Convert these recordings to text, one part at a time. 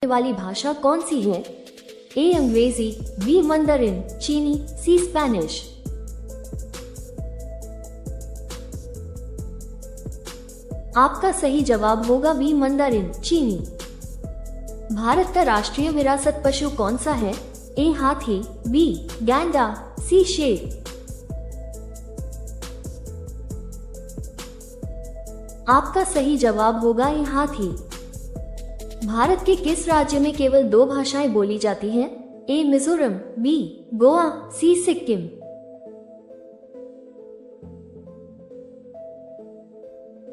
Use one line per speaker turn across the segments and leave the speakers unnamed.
वाली भाषा कौन सी है? ए अंग्रेजी, बी मंdarin, चीनी, सी स्पेनिश। आपका सही जवाब होगा बी मंdarin, चीनी। भारत का राष्ट्रीय विरासत पशु कौन सा है? ए हाथी, बी गैंडा, सी शेर। आपका सही जवाब होगा ए हाथी। भारत के किस राज्य में केवल 2 भाषाएं बोली जाती हैं? ए मिजोरम, बी गोवा, सी सिक्किम।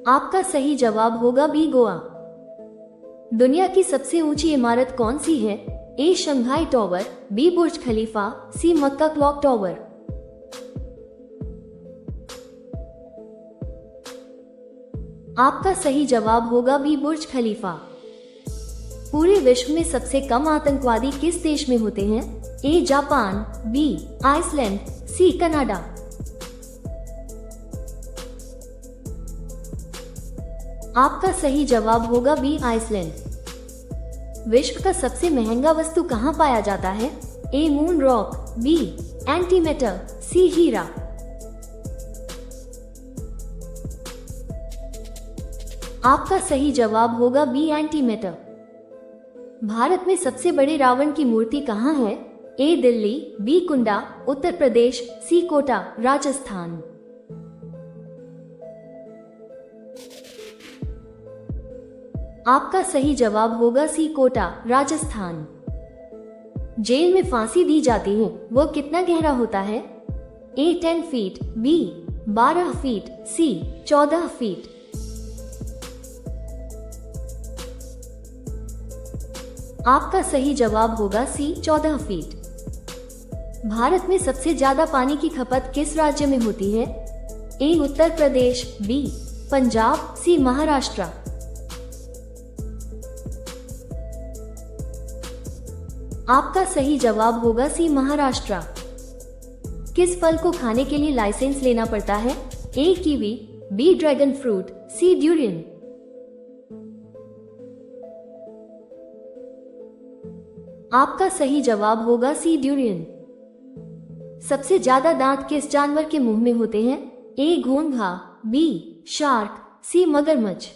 आपका सही जवाब होगा बी गोवा। दुनिया की सबसे ऊंची इमारत कौन सी है? ए शंघाई टॉवर, बी बुर्ज खलीफा, सी मक्का क्लॉक टॉवर। आपका सही जवाब होगा बी बुर्ज खलीफा। पूरे विश्व में सबसे कम आतंकवादी किस देश में होते हैं? A Japan, B Iceland, C Canada. आपका सही जवाब होगा बी आइसलैंड। विश्व का सबसे महंगा वस्तु कहाँ पाया जाता है? ए मून रॉक, बी एंटीमेटर, सी हीरा। आपका सही जवाब होगा बी एंटीमेटर। भारत में सबसे बड़े रावण की मूर्ति कहाँ है? ए दिल्ली, बी कुंडा, उत्तर प्रदेश, सी कोटा, राजस्थान। आपका सही जवाब होगा सी कोटा, राजस्थान। जेल में फांसी दी जाती है, वो कितना गहरा होता है? ए 10 फीट, बी 12 फीट, सी 14 फीट। आपका सही जवाब होगा सी 14 फीट। भारत में सबसे ज्यादा पानी की खपत किस राज्य में होती है? ए उत्तर प्रदेश, बी पंजाब, सी महाराष्ट्र। आपका सही जवाब होगा सी महाराष्ट्र। किस फल को खाने के लिए लाइसेंस लेना पड़ता है? ए कीवी, बी ड्रैगन फ्रूट, सी ड्यूरियन। आपका सही जवाब होगा सी ड्यूरियन। सबसे ज्यादा दांत किस जानवर के मुंह में होते हैं? ए घोंघा, बी शार्क, सी मगरमच्छ।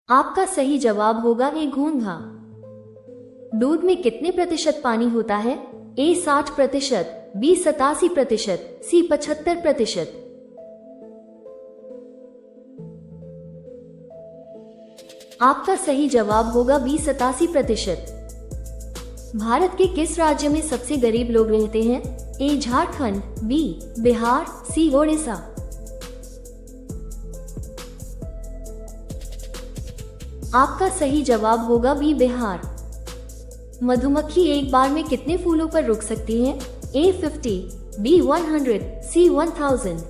आपका सही जवाब होगा ए घोंघा। दूध में कितने प्रतिशत पानी होता है? ए 60%, बी 87%, सी 75%। आपका सही जवाब होगा बी 87%। भारत के किस राज्य में सबसे गरीब लोग रहते हैं? ए झारखंड, बी बिहार, सी ओडिशा। आपका सही जवाब होगा बी बिहार। मधुमक्खी एक बार में कितने फूलों पर रुक सकती है? ए 50, बी 100, सी 1000।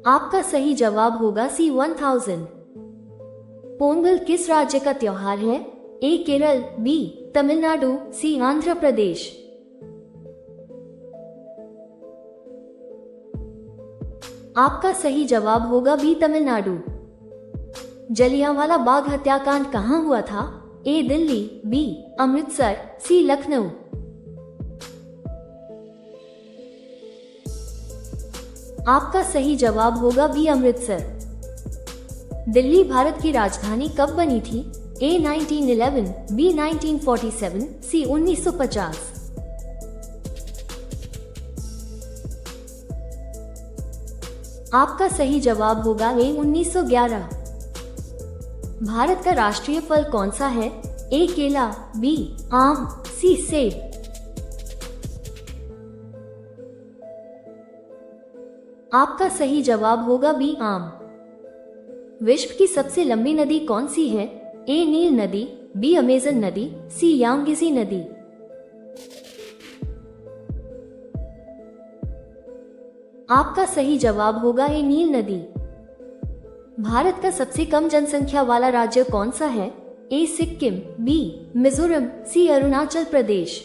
आपका सही जवाब होगा सी 1000। पोंगल किस राज्य का त्योहार है? ए केरल, बी तमिलनाडु, सी आंध्र प्रदेश। आपका सही जवाब होगा बी तमिलनाडु। जलियांवाला बाग हत्याकांड कहाँ हुआ था? ए दिल्ली, बी अमृतसर, सी लखनऊ। आपका सही जवाब होगा बी अमृतसर। दिल्ली भारत की राजधानी कब बनी थी? ए 1911, बी 1947, सी 1950। आपका सही जवाब होगा ए 1911। भारत का राष्ट्रीय फल कौन सा है? ए केला, बी आम, सी सेब। आपका सही जवाब होगा बी आम। विश्व की सबसे लंबी नदी कौन सी है? ए नील नदी, बी अमेजन नदी, सी यांगेज़ी नदी। आपका सही जवाब होगा ए नील नदी। भारत का सबसे कम जनसंख्या वाला राज्य कौन सा है? ए सिक्किम, बी मिजोरम, सी अरुणाचल प्रदेश।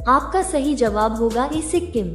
आपका सही जवाब होगा ए सिक्किम।